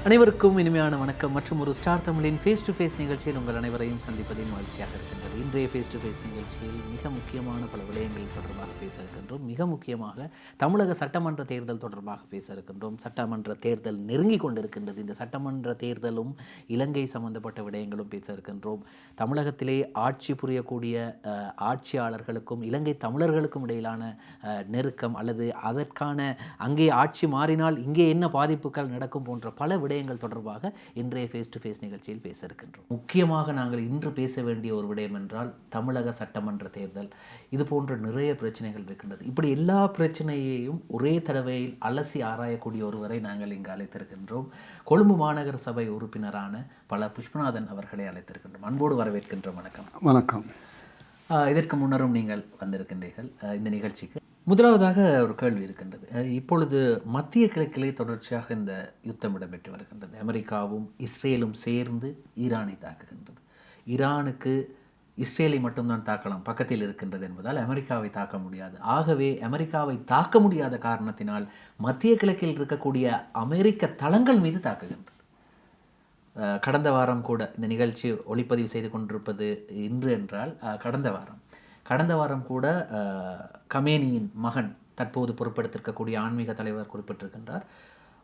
அனைவருக்கும் இனிமையான வணக்கம் மற்றும் ஒரு ஸ்டார் தமிழின் ஃபேஸ் டு ஃபேஸ் நிகழ்ச்சியில் உங்கள் அனைவரையும் சந்திப்பதில் மகிழ்ச்சியாக இருக்கின்றது. இன்றைய ஃபேஸ் டு ஃபேஸ் நிகழ்ச்சியில் மிக முக்கியமான பல விடயங்கள் தொடர்பாக பேச இருக்கின்றோம். மிக முக்கியமாக தமிழக சட்டமன்ற தேர்தல் தொடர்பாக பேச இருக்கின்றோம். சட்டமன்ற தேர்தல் நெருங்கி கொண்டிருக்கின்றது. இந்த சட்டமன்ற தேர்தலும் இலங்கை சம்பந்தப்பட்ட விடயங்களும் பேச இருக்கின்றோம். தமிழகத்திலே ஆட்சி புரியக்கூடிய ஆட்சியாளர்களுக்கும் இலங்கை தமிழர்களுக்கும் இடையிலான நெருக்கம் அல்லது அதற்கான அங்கே ஆட்சி மாறினால் இங்கே என்ன பாதிப்புகள் நடக்கும் போன்ற பல விடயங்கள் தொடர்பாக இன்றைய ஃபேஸ் டு ஃபேஸ் நிகழ்ச்சியில் பேச இருக்கின்றோம். முக்கியமாக நாங்கள் இன்று பேச வேண்டிய ஒரு விடயம் என்றால் தமிழக சட்டமன்ற தேர்தல். இது போன்ற நிறைய பிரச்சனைகள் இருக்கின்றது. இப்படி எல்லா பிரச்சனையையும் ஒரே தடவையில் அலசி ஆராயக்கூடிய ஒருவரை நாங்கள் இங்கு அழைத்திருக்கின்றோம். கொழும்பு மாநகர சபை உறுப்பினரான பல புஷ்பநாதன் அவர்களை அழைத்திருக்கின்றோம். அன்போடு வரவேற்கின்றோம். வணக்கம். வணக்கம். இதற்கு முன்னரும் நீங்கள் வந்திருக்கின்றீர்கள் இந்த நிகழ்ச்சிக்கு. முதலாவதாக ஒரு கேள்வி இருக்கின்றது. இப்பொழுது மத்திய கிழக்கிலே தொடர்ச்சியாக இந்த யுத்தம் இடம்பெற்று வருகின்றது. அமெரிக்காவும் இஸ்ரேலும் சேர்ந்து ஈரானை தாக்குகின்றது. ஈரானுக்கு இஸ்ரேலை மட்டும்தான் தாக்கலாம், பக்கத்தில் இருக்கின்றது என்பதால் அமெரிக்காவை தாக்க முடியாது. ஆகவே அமெரிக்காவை தாக்க முடியாத காரணத்தினால் மத்திய கிழக்கில் இருக்கக்கூடிய அமெரிக்க தளங்கள் மீது தாக்குகின்றது. கடந்த வாரம் கூட இந்த நிகழ்ச்சி ஒளிப்பதிவு செய்து கொண்டிருப்பது இன்று என்றால் கடந்த வாரம் கூட கமேனியின் மகன் தற்போது பொறுப்பெடுத்திருக்கக்கூடிய ஆன்மீக தலைவர் குறிப்பிட்டிருக்கின்றார்,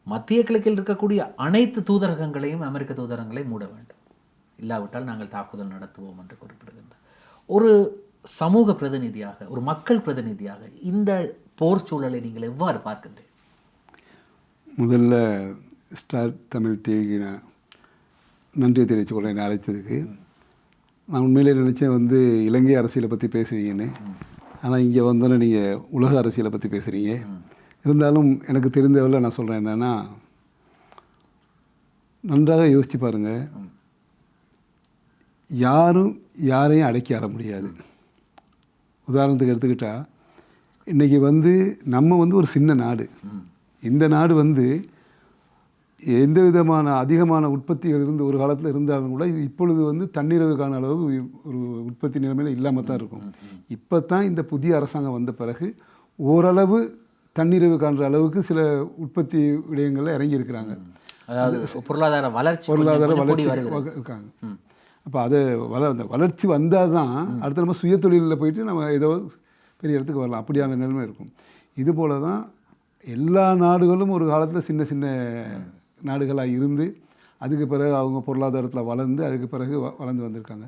மத்திய கிழக்கில் இருக்கக்கூடிய அனைத்து தூதரகங்களையும் அமெரிக்க தூதரகங்களை மூட வேண்டும், இல்லாவிட்டால் நாங்கள் தாக்குதல் நடத்துவோம் என்று குறிப்பிடுகின்றார். ஒரு சமூக பிரதிநிதியாக, ஒரு மக்கள் பிரதிநிதியாக இந்த போர் சூழலை நீங்கள் எவ்வாறு பார்க்கின்றீர்கள்? முதல்ல ஸ்டார் தமிழ் டிவிக்கு நான் நன்றி தெரிவித்துக் கொள்ள என்னை அழைத்ததுக்கு. நான் உண்மையிலே நினச்சேன் இலங்கை அரசியலை பற்றி பேசுவீங்கன்னு. ஆனால் இங்கே வந்தோன்னே நீங்கள் உலக அரசியலை பற்றி பேசுகிறீங்க. இருந்தாலும் எனக்கு தெரிந்தவரை நான் சொல்கிறேன் என்னென்னா, நன்றாக யோசித்து பாருங்கள். யாரும் யாரையும் அடக்கி ஆள முடியாது. உதாரணத்துக்கு எடுத்துக்கிட்டால், இன்றைக்கி நம்ம ஒரு சின்ன நாடு. இந்த நாடு எந்த விதமான அதிகமான உற்பத்திகள் ஒரு காலத்தில் இருந்தாலும் கூட இது இப்பொழுது தன்னிறைவுக்கான அளவு ஒரு உற்பத்தி நிலைமையில் இல்லாமல் தான் இருக்கும். இப்போ தான் இந்த புதிய அரசாங்கம் வந்த பிறகு ஓரளவு தன்னிறைவு காண்ற அளவுக்கு சில உற்பத்தி விடயங்களில் இறங்கியிருக்கிறாங்க. அதாவது பொருளாதார வளர்ச்சி இருக்காங்க. அப்போ அந்த வளர்ச்சி வந்தால் தான் அடுத்த நம்ம சுய தொழிலில் போயிட்டு நம்ம ஏதோ பெரிய இடத்துக்கு வரலாம். அப்படியான நிலைமை இருக்கும். இதுபோல் தான் எல்லா நாடுகளும் ஒரு காலத்தில் சின்ன சின்ன நாடுகளாக இருந்து அதுக்கு பிறகு அவங்க பொருளாதாரத்தில் வளர்ந்து அதுக்கு பிறகு வளர்ந்து வந்திருக்காங்க.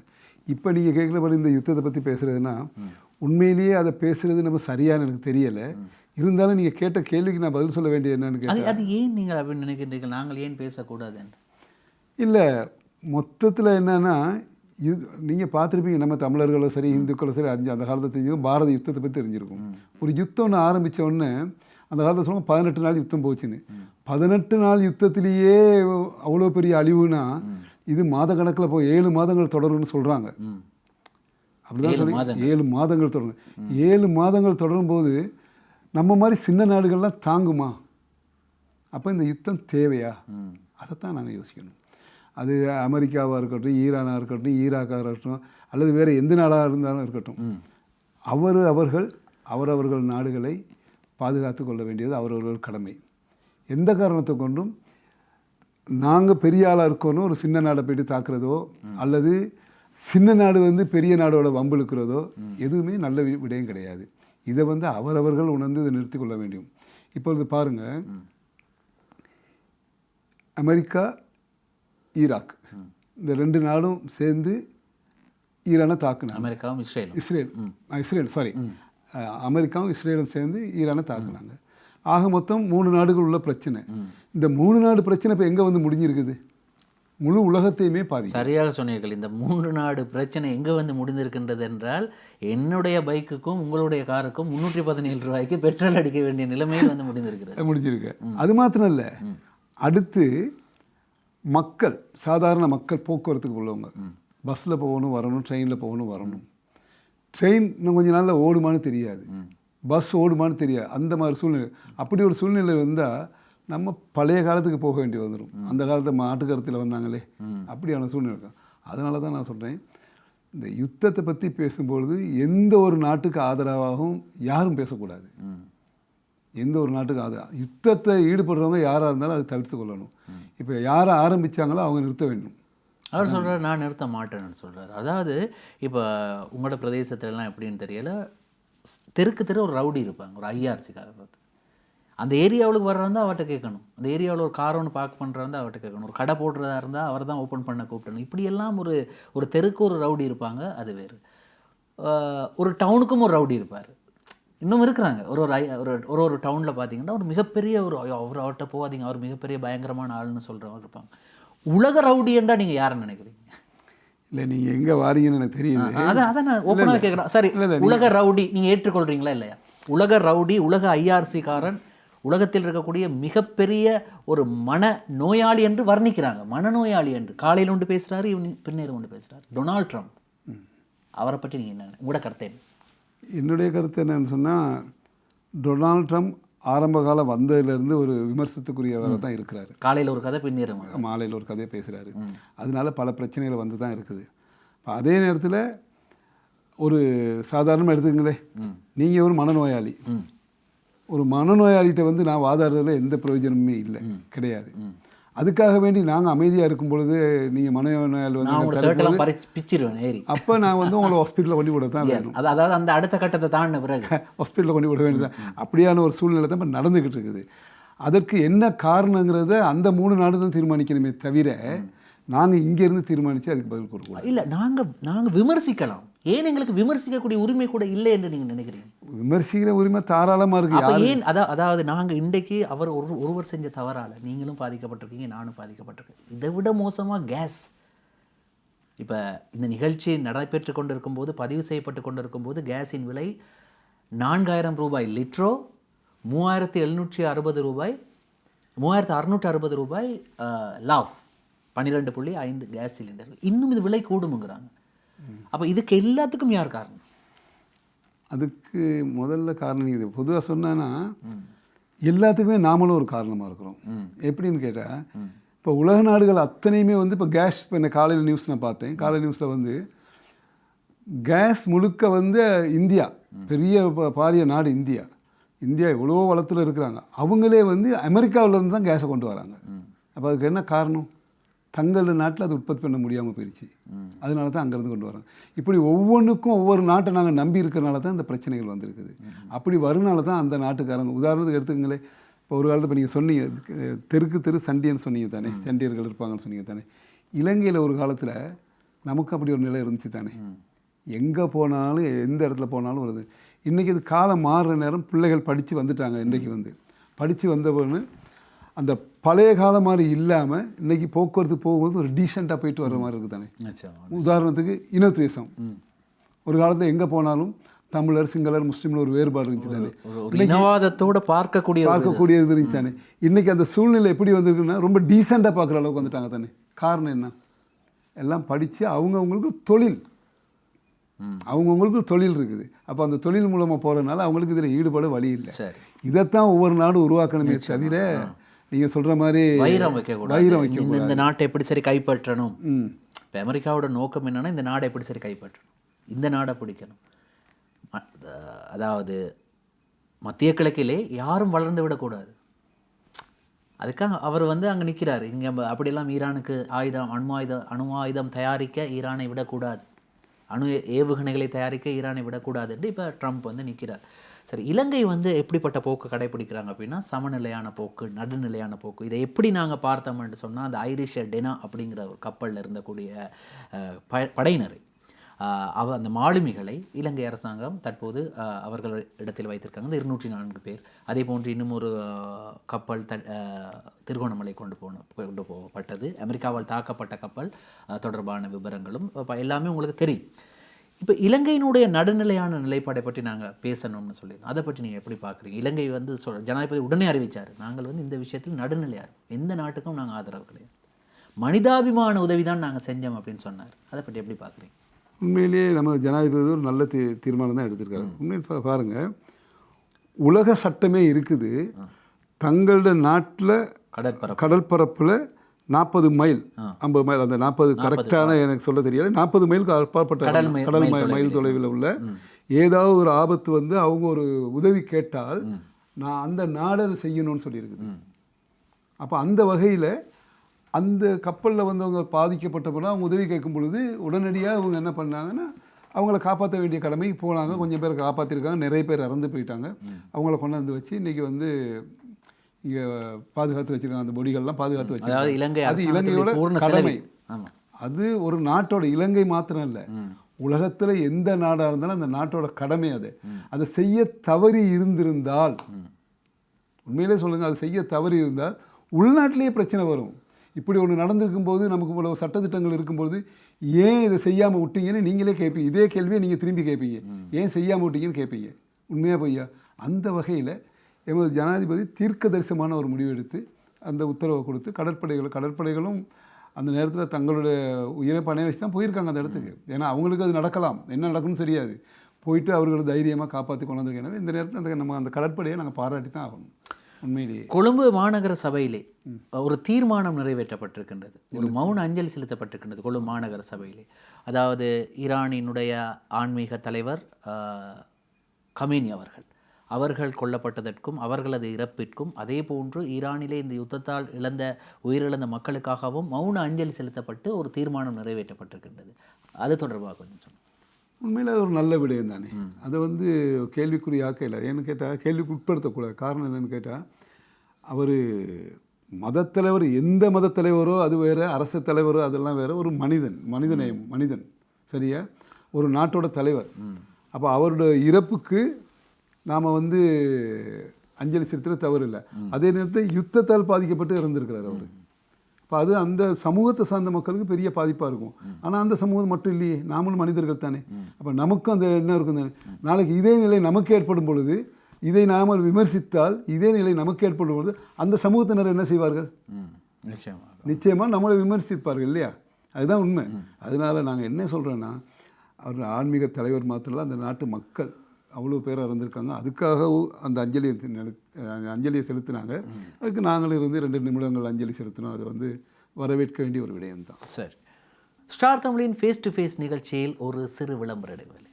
இப்போ நீங்கள் கேட்குறபடி இந்த யுத்தத்தை பற்றி பேசுகிறதுனா உண்மையிலேயே அதை பேசுகிறது நம்ம சரியான எனக்கு தெரியலை. இருந்தாலும் நீங்கள் கேட்ட கேள்விக்கு நான் பதில் சொல்ல வேண்டிய என்னன்னு கேட்டேன். அது ஏன் நீங்கள் அப்படின்னு நினைக்கின்றீர்கள், நாங்கள் ஏன் பேசக்கூடாது? இல்லை, மொத்தத்தில் என்னென்னா, நீங்கள் பார்த்துருப்பீங்க, நம்ம தமிழர்களும் சரி இந்துக்களும் சரி அந்த காலத்தை தெரிஞ்சுக்கும், பாரத யுத்தத்தை பற்றி தெரிஞ்சிருக்கும். ஒரு யுத்தம் ஒன்று ஆரம்பித்த உடனே அந்த காலத்தில் சொல்லுவாங்க 18 நாள் யுத்தம் போச்சுன்னு. 18 நாள் யுத்தத்திலேயே அவ்வளோ பெரிய அழிவுனா இது மாத கணக்கில் 7 மாதங்கள் தொடரும்னு சொல்கிறாங்க. அப்படிதான் சொல்லி 7 மாதங்கள் தொடரும். 7 மாதங்கள் தொடரும் போது நம்ம மாதிரி சின்ன நாடுகள்லாம் தாங்குமா? அப்போ இந்த யுத்தம் தேவையா? அதைத்தான் நாங்கள் யோசிக்கணும். அது அமெரிக்காவாக இருக்கட்டும், ஈரானாக இருக்கட்டும், ஈராக்காக இருக்கட்டும், அல்லது வேறு எந்த நாடாக இருந்தாலும் இருக்கட்டும், அவரவர்கள் நாடுகளை பாதுகாத்து கொள்ள வேண்டியது அவரவர்கள் கடமை. எந்த காரணத்தை கொண்டும் நாங்கள் பெரிய ஆளாக இருக்கணும் ஒரு சின்ன நாடை போய்ட்டு தாக்குறதோ அல்லது சின்ன நாடு பெரிய நாடோட வம்பிழுக்கிறதோ எதுவுமே நல்ல விடயம் கிடையாது. இதை அவரவர்கள் உணர்ந்து இதை நிறுத்தி கொள்ள வேண்டும். இப்பொழுது பாருங்கள், அமெரிக்கா, ஈராக் இந்த 2 நாடும் சேர்ந்து ஈரானை தாக்குனாங்க. அமெரிக்காவும் இஸ்ரேலும் சேர்ந்து ஈரானை தாக்குனாங்க. ஆக மொத்தம் 3 நாடுகள் உள்ள பிரச்சனை. இந்த 3 நாடு பிரச்சனை இப்போ எங்கே முடிஞ்சிருக்குது? முழு உலகத்தையுமே பாதி. சரியாக சொன்னீர்கள். இந்த 3 நாடு பிரச்சனை எங்கே முடிந்திருக்கின்றது என்றால், என்னுடைய பைக்குக்கும் உங்களுடைய காருக்கும் 317 ரூபாய்க்கு பெட்ரோல் அடிக்க வேண்டிய நிலைமையில் முடிஞ்சிருக்கு. அது மாத்திரம் இல்லை, அடுத்து மக்கள், சாதாரண மக்கள், போக்குவரத்துக்கு உள்ளவங்க, பஸ்ஸில் போகணும் வரணும், ட்ரெயினில் போகணும் வரணும். ட்ரெயின் இன்னும் கொஞ்சம் நாளில் ஓடுமான்னு தெரியாது, பஸ் ஓடுமான்னு தெரியாது. அந்த மாதிரி சூழ்நிலை. அப்படி ஒரு சூழ்நிலை வந்தால் நம்ம பழைய காலத்துக்கு போக வேண்டி வந்துடும். அந்த காலத்தில் மாட்டுக்கருத்தில் வந்தாங்களே, அப்படியான சூழ்நிலை இருக்கும். அதனால தான் நான் சொல்கிறேன், இந்த யுத்தத்தை பற்றி பேசும்பொழுது எந்த ஒரு நாட்டுக்கு ஆதரவாகவும் யாரும் பேசக்கூடாது. எந்த ஒரு நாட்டுக்கு யுத்தத்தை ஈடுபடுறவங்க யாராக இருந்தாலும் அதை தவிர்த்து கொள்ளணும். இப்போ யாரை ஆரம்பித்தாங்களோ அவங்க நிறுத்த வேண்டும். அவர் சொல்கிறார் நான் நிறுத்த மாட்டேன்னு சொல்கிறார். அதாவது இப்போ உங்களோட பிரதேசத்துலலாம் எப்படின்னு தெரியல, தெருக்கு தெரு ஒரு ரவுடி இருப்பாங்க, ஒரு ஐஆர்சிக்காரர். அந்த ஏரியாவுக்கு வர்றதா அவர்கிட்ட கேட்கணும். அந்த ஏரியாவில் ஒரு கார் ஒன்று பார்க் பண்ணுறதா அவர்கிட்ட கேட்கணும். ஒரு கடை போடுறதா இருந்தால் அவர் தான் ஓப்பன் பண்ண கூப்பிடணும். இப்படியெல்லாம் ஒரு தெருக்கு ஒரு ரவுடி இருப்பாங்க. அது வேறு. ஒரு டவுனுக்கும் ஒரு ரவுடி இருப்பார். இன்னும் இருக்கிறாங்க. ஒரு டவுனில் பார்த்தீங்கன்னா ஒரு மிகப்பெரிய அவர்கிட்ட போகாதீங்க, அவர் மிகப்பெரிய பயங்கரமான ஆளுன்னு சொல்கிறவங்க இருப்பாங்க. உலக ரவுடி என்றால் நீங்கள் யாரை நினைக்கிறீங்க? இல்லை, நீங்கள் எங்கே வாரீங்கன்னு எனக்கு தெரியுது. அதான் நான் ஓப்பனாக கேட்குறேன். சரி, உலக ரவுடி நீங்கள் ஏற்றுக்கொள்கிறீங்களா இல்லையா? உலக ரவுடி, உலக ஐஆர்சிக்காரன், உலகத்தில் இருக்கக்கூடிய மிகப்பெரிய ஒரு மன நோயாளி என்று வர்ணிக்கிறாங்க. மனநோயாளி என்று காலையில் ஒன்று பேசுகிறாரு, பின்னேறு ஒன்று பேசுகிறாரு. டொனால்ட் ட்ரம்ப், அவரை பற்றி நீங்கள் என்ன, உங்களோட கருத்து என்ன? என்னுடைய கருத்து என்னன்னு சொன்னால், டொனால்ட் ட்ரம்ப் ஆரம்ப காலம் வந்ததுலேருந்து ஒரு விமர்சனத்துக்குரியவராக தான் இருக்கிறாரு. காலையில் ஒரு கதை, பின்னேறு மாலையில் ஒரு கதையை பேசுகிறாரு. அதனால பல பிரச்சனைகள் வந்து தான் இருக்குது. இப்போ அதே நேரத்தில் ஒரு சாதாரணமாக எடுத்துங்களே, நீங்கள் ஒரு மனநோயாளி, ஒரு மனநோயாளிகிட்ட வந்து நான் வாதாடுறதுல எந்த பிரயோஜனமுமே இல்லை, கிடையாது. அதுக்காக வேண்டி நாங்கள் அமைதியாக இருக்கும் பொழுது நீங்கள் மனநோயாளி வந்து பிச்சிருவேன் ஏறி, அப்போ நான் வந்து உங்களை ஹாஸ்பிட்டலில் கொண்டு விட தான் வேணும். அதாவது அந்த அடுத்த கட்டத்தை தாண்டின பிறகு ஹாஸ்பிட்டலில் கொண்டு விட வேண்டியதான். அப்படியான ஒரு சூழ்நிலை தான் இப்போ நடந்துக்கிட்டு இருக்குது. அதற்கு என்ன காரணங்கிறத அந்த 3 நாடு தான் தீர்மானிக்கணுமே தவிர நாங்கள் இங்கேருந்து தீர்மானித்து அதுக்கு பதில் கொடுக்கணும். இல்லை, நாங்கள் விமர்சிக்கலாம். ஏன் எங்களுக்கு விமர்சிக்கக்கூடிய உரிமை கூட இல்லை என்று நீங்கள் நினைக்கிறீங்க? விமர்சிக்கிற உரிமை தாராளமாக இருக்குது. ஏன் அதாவது நாங்கள் இன்றைக்கு அவர் ஒருவர் செஞ்ச தவறால் நீங்களும் பாதிக்கப்பட்டிருக்கீங்க, நானும் பாதிக்கப்பட்டிருக்கேன். இதை விட மோசமாக கேஸ். இப்போ இந்த நிகழ்ச்சி நடைபெற்று கொண்டு இருக்கும்போது, பதிவு செய்யப்பட்டு கொண்டு இருக்கும்போது கேஸின் விலை 4000 ரூபாய் லிட்ரோ, 3760 ரூபாய், 3660 ரூபாய் லாஃப், 12.5 கேஸ் சிலிண்டர். இன்னும் இது விலை கூடுமுங்கிறாங்க. அப்போ இதுக்கு எல்லாத்துக்கும் யார் காரணம்? அதுக்கு முதல்ல காரணம் இது பொதுவாக சொன்னா எல்லாத்துக்குமே நாமளும் ஒரு காரணமாக இருக்கிறோம். எப்படின்னு கேட்டால், இப்போ உலக நாடுகள் அத்தனையுமே வந்து இப்போ கேஸ், இப்போ என்ன காலையில் நியூஸ் நான் பார்த்தேன், காலையில் நியூஸில் வந்து கேஸ் முழுக்க வந்து இந்தியா, பெரிய பாரிய நாடு இந்தியா எவ்வளோ வளத்தில் இருக்கிறாங்க, அவங்களே வந்து அமெரிக்காவிலேருந்து தான் கேஸை கொண்டு வராங்க. அப்போ அதுக்கு என்ன காரணம்? தங்களோட நாட்டில் அது உற்பத்தி பண்ண முடியாமல் போயிடுச்சு, அதனால தான் அங்கேருந்து கொண்டு வரோம். இப்படி ஒவ்வொன்றுக்கும் ஒவ்வொரு நாட்டை நாங்கள் நம்பி இருக்கிறனால தான் இந்த பிரச்சனைகள் வந்திருக்குது. அப்படி வருனால தான் அந்த நாட்டுக்காரங்க, உதாரணத்துக்கு எடுத்துக்கங்களே, இப்போ ஒரு காலத்தில் இப்போ நீங்கள் சொன்னீங்க தெருக்கு தெரு சண்டியன்னு சொன்னீங்க தானே, சண்டியர்கள் இருப்பாங்கன்னு சொன்னீங்க தானே. இலங்கையில் ஒரு காலத்தில் நமக்கு அப்படி ஒரு நிலை இருந்துச்சு தானே. எங்கே போனாலும் எந்த இடத்துல போனாலும் வருது. இன்றைக்கி இது காலம் மாறுற நேரம், பிள்ளைகள் படித்து வந்துட்டாங்க. இன்றைக்கி வந்து படித்து வந்தவொன்னு அந்த பழைய காலம் மாதிரி இல்லாமல் இன்றைக்கி போக்குவரத்து போகும்போது ஒரு டீசெண்டாக போயிட்டு வர்ற மாதிரி இருக்குது தானே. உதாரணத்துக்கு இனத்துவேஷம், ஒரு காலத்தில் எங்கே போனாலும் தமிழர், சிங்களர், முஸ்லீம்ல ஒரு வேறுபாடு இருந்துச்சு தானே, இனவாதத்தோடு பார்க்கக்கூடியது இருந்துச்சு தானே. இன்றைக்கி அந்த சூழ்நிலை எப்படி வந்திருக்குன்னா ரொம்ப டீசெண்டாக பார்க்குற அளவுக்கு வந்துட்டாங்க தானே. காரணம் என்ன? எல்லாம் படித்து அவங்கவுங்களுக்கு தொழில், அவங்கவுங்களுக்கு தொழில் இருக்குது. அப்போ அந்த தொழில் மூலமாக போகிறதுனால அவங்களுக்கு இதில் ஈடுபாடு வழி இல்லை. இதைத்தான் ஒவ்வொரு நாடும் உருவாக்கணுமே தவிர நீங்கள் சொல்கிற மாதிரி வைரம் வைக்கக்கூடாது. இந்த நாட்டை எப்படி சரி கைப்பற்றணும். இப்போ அமெரிக்காவோட நோக்கம் என்னென்னா இந்த நாடை எப்படி சரி கைப்பற்றணும், இந்த நாடை பிடிக்கணும். அதாவது மத்திய கிழக்கிலே யாரும் வளர்ந்து விடக்கூடாது. அதுக்காக அவர் வந்து அங்கே நிற்கிறார். இங்கே அப்படியெல்லாம் ஈரானுக்கு அணு ஆயுதம் தயாரிக்க ஈரானை விடக்கூடாது, அணு ஏவுகணைகளை தயாரிக்க ஈரானை விடக்கூடாது என்று இப்போ ட்ரம்ப் வந்து நிற்கிறார். சரி, இலங்கை வந்து எப்படிப்பட்ட போக்கு கடைப்பிடிக்கிறாங்க அப்படின்னா சமநிலையான போக்கு, நடுநிலையான போக்கு. இதை எப்படி நாங்கள் பார்த்தோம்னு சொன்னால், அந்த ஐரிஷ் டெனா அப்படிங்கிற ஒரு கப்பலில் இருந்தக்கூடிய படையினரை, அந்த மாலுமிகளை இலங்கை அரசாங்கம் தற்போது அவர்கள் இடத்தில் வைத்திருக்காங்க, இந்த 204 பேர். அதே போன்று இன்னும் ஒரு கப்பல் திருகோணமலை கொண்டு போகப்பட்டது, அமெரிக்காவால் தாக்கப்பட்ட கப்பல் தொடர்பான விவரங்களும் எல்லாமே உங்களுக்கு தெரியும். இப்போ இலங்கையினுடைய நடுநிலையான நிலைப்பாடை பற்றி நாங்கள் பேசணும்னு சொல்லியிருந்தோம். அதை பற்றி நீங்கள் எப்படி பார்க்குறீங்க? இலங்கை வந்து ஜனாதிபதி உடனே அறிவித்தார், நாங்கள் வந்து இந்த விஷயத்தில் நடுநிலையாக எந்த நாட்டுக்கும் நாங்கள் ஆதரவு கிடையாது, மனிதாபிமான உதவி தான் நாங்கள் செஞ்சோம் அப்படின்னு சொன்னார். அதை பற்றி எப்படி பார்க்குறீங்க? உண்மையிலேயே நம்ம ஜனாதிபதி ஒரு நல்ல தீர்மானம் தான் எடுத்திருக்காரு. உண்மையில் பாருங்கள், உலக சட்டமே இருக்குது, தங்களோட நாட்டில் கடற்பரப்பில் 40 மைல் 50 மைல், அந்த 40 கரெக்டான எனக்கு சொல்ல தெரியல, 40 மைலுக்கு அப்பாற்பட்ட கடல் மைல் தொலைவில் உள்ள ஏதாவது ஒரு ஆபத்து வந்து அவங்க ஒரு உதவி கேட்டால் நான் அந்த நாடு அதை செய்யணும்னு சொல்லியிருக்குது. அப்போ அந்த வகையில் அந்த கப்பலில் வந்தவங்க பாதிக்கப்பட்ட போனால் அவங்க உதவி கேட்கும் பொழுது உடனடியாக அவங்க என்ன பண்ணாங்கன்னா அவங்கள காப்பாற்ற வேண்டிய கடமைக்கு போனாங்க. கொஞ்சம் பேர் காப்பாற்றிருக்காங்க, நிறைய பேர் இறந்து போயிட்டாங்க. அவங்கள கொண்டாந்து வச்சு இன்றைக்கி வந்து இங்கே பாதுகாத்து வச்சுருக்காங்க. அந்த பொடிகள்லாம் பாதுகாத்து வச்சுருக்காங்க. அது இலங்கையோட கடமை. அது ஒரு நாட்டோட, இலங்கை மாத்திரம் இல்லை, உலகத்தில் எந்த நாடாக இருந்தாலும் அந்த நாட்டோட கடமை. அதை செய்ய தவறி இருந்திருந்தால், உண்மையிலே சொல்லுங்கள், அதை செய்ய தவறி இருந்தால் உள்நாட்டிலேயே பிரச்சனை வரும். இப்படி ஒன்று நடந்திருக்கும் போது, நமக்கு இவ்வளவு சட்டத்திட்டங்கள் இருக்கும்போது ஏன் இதை செய்யாமல் விட்டீங்கன்னு நீங்களே கேட்பீங்க. இதே கேள்வியை நீங்கள் திரும்பி கேட்பீங்க, ஏன் செய்யாமல் விட்டீங்கன்னு கேட்பீங்க. உண்மையாக பொய்யா? அந்த வகையில் எமது ஜனாதிபதி தீர்க்கதரிசனமான ஒரு முடிவு எடுத்து அந்த உத்தரவை கொடுத்து கடற்படைகளும் அந்த நேரத்தில் தங்களுடைய உயிரை பணைய வச்சு தான் போயிருக்காங்க அந்த இடத்துக்கு. ஏன்னா அவங்களுக்கு அது நடக்கலாம், என்ன நடக்கும்னு தெரியாது. போயிட்டு அவர்களை தைரியமாக காப்பாற்றி கொண்டு வந்திருக்கேன். எனவே இந்த நேரத்தில் நம்ம அந்த கடற்படையை நாங்கள் பாராட்டி தான் ஆகணும். உண்மையிலேயே கொழும்பு மாநகர சபையிலே ஒரு தீர்மானம் நிறைவேற்றப்பட்டிருக்கின்றது, ஒரு மௌன அஞ்சலி செலுத்தப்பட்டிருக்கின்றது கொழும்பு மாநகர சபையிலே. அதாவது ஈரானினுடைய ஆன்மீக தலைவர் கமேனி அவர்கள் கொல்லப்பட்டதற்கும் அவர்களது இறப்பிற்கும், அதே போன்று ஈரானிலே இந்த யுத்தத்தால் உயிரிழந்த மக்களுக்காகவும் மௌன அஞ்சலி செலுத்தப்பட்டு ஒரு தீர்மானம் நிறைவேற்றப்பட்டிருக்கின்றது. அது தொடர்பாக கொஞ்சம் சொல்லுங்கள். உண்மையில் ஒரு நல்ல விடயம் தானே. அதை வந்து கேள்விக்குறியாக்க இல்லை. ஏன்னு கேட்டால் கேள்விக்கு உட்படுத்தக்கூடாது. காரணம் என்னென்னு கேட்டால், அவர் மதத்தலைவர், எந்த மதத்தலைவரோ அது வேறு, அரசு தலைவரோ அதெல்லாம் வேறு, ஒரு மனிதன் சரியா, ஒரு நாட்டோட தலைவர். அப்போ அவருடைய இறப்புக்கு நாம் வந்து அஞ்சலி செலுத்துறது தவறு இல்லை. அதே நேரத்தில் யுத்தத்தால் பாதிக்கப்பட்டு இறந்துருக்கிறார் அவர். இப்போ அது அந்த சமூகத்தை சார்ந்த மக்களுக்கு பெரிய பாதிப்பாக இருக்கும். ஆனால் அந்த சமூகம் மட்டும் இல்லையே, நாமளும் மனிதர்கள் தானே. அப்போ நமக்கும் அந்த என்ன இருக்கும் தானே. நாளைக்கு இதே நிலை நமக்கு ஏற்படும் பொழுது, இதை நாம் விமர்சித்தால் இதே நிலை நமக்கு ஏற்படும் பொழுது அந்த சமூகத்தினர் என்ன செய்வார்கள்? நிச்சயமாக நம்மளை விமர்சிப்பார்கள் இல்லையா? அதுதான் உண்மை. அதனால் நாங்கள் என்ன சொல்கிறோன்னா, அவர் ஆன்மீக தலைவர் மாத்திரம் அந்த நாட்டு மக்கள் அவ்வளோ பேர் இறந்துருக்காங்க. அதுக்காக அந்த அஞ்சலியை செலுத்தினாங்க. அதுக்கு நாங்களும் இருந்து 2 நிமிடங்கள் அஞ்சலி செலுத்தினோம். அது வந்து வரவேற்க வேண்டிய ஒரு விடயம் தான். சரி, ஸ்டார் தமிழின் ஃபேஸ் டு ஃபேஸ் நிகழ்ச்சியில் ஒரு சிறு விளம்பர இடைவேளை.